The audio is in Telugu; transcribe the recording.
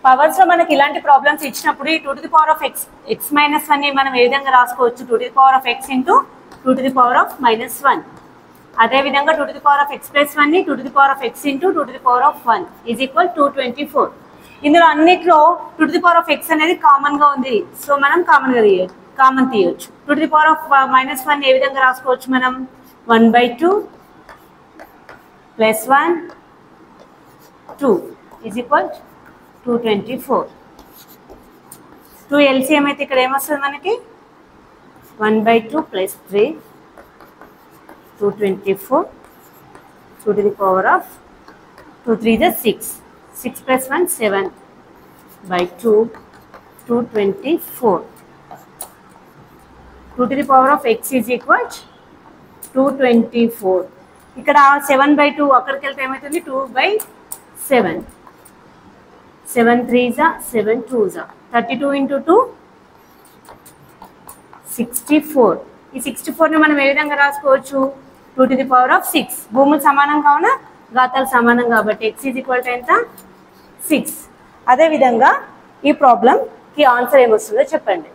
పవర్స్ లో మనకి ఇలాంటి ప్రాబ్లమ్స్ ఇచ్చినప్పుడు ఈ 2 to the power of x minus 1 ని మనం ఏ విధంగా రాసుకోవచ్చు 2 to the power of x into 2 to the power of minus 1. అదే విధంగా 2 to the power of x plus 1 ని 2 to the power of x into 2 to the power of 1 is equal 224. ఇందులో అన్నిట్లో 2 to the power of x అనేది కామన్ గా ఉంది, సో మనం కామన్ తీయొచ్చు. 2 to the power of minus 1 ఏ విధంగా రాసుకోవచ్చు మనం 1/2 plus 1 2 is equal 224. 2 LCM అయితే ఇక్కడ ఏమొస్తుంది మనకి 1/2 plus 3 224 2 to the power of 2 3 is 6 6 plus 1 7/2 224. 2 to the power of x is equal 224. ఇక్కడ 7/2 అక్కడికి వెళ్తే ఏమవుతుంది 2/7 7 3s 7 2s 32 into 2 64. ఈ 64 ని మనం ఏ విధంగా రాసుకోవచ్చు 2 to the power of 6. భూములు సమానం కావున ఘాతాలు సమానం కాబట్టి x is equal to ఎంత 6. అదే విధంగా ఈ ప్రాబ్లం కి ఆన్సర్ ఏమొస్తుందో చెప్పండి.